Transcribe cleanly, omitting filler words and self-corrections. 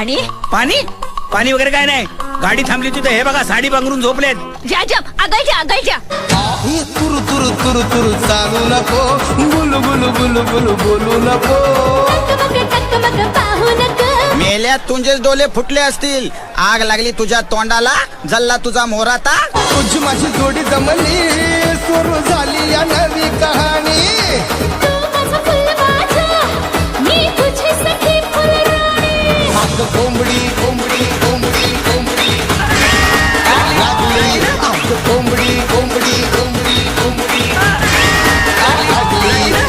पाणी पाणी पाणी वगैरे काय नाही. गाडी थांबली तिथे हे बघा साडी पांघरून झोपलेत. जा जा आगायच्या तुरु तुरु तुरु तुरु चालू नको, बुलु बुलु बुलु बुलु बोलू नको. पाहू नको. मेल्यात तुझे डोले फुटले असतील. आग लागली तुझ्या तोंडाला, जल्ला तुझा मोराता. तुझी माझी जोडी जमली, सुरू झाली या नवी कहाणी.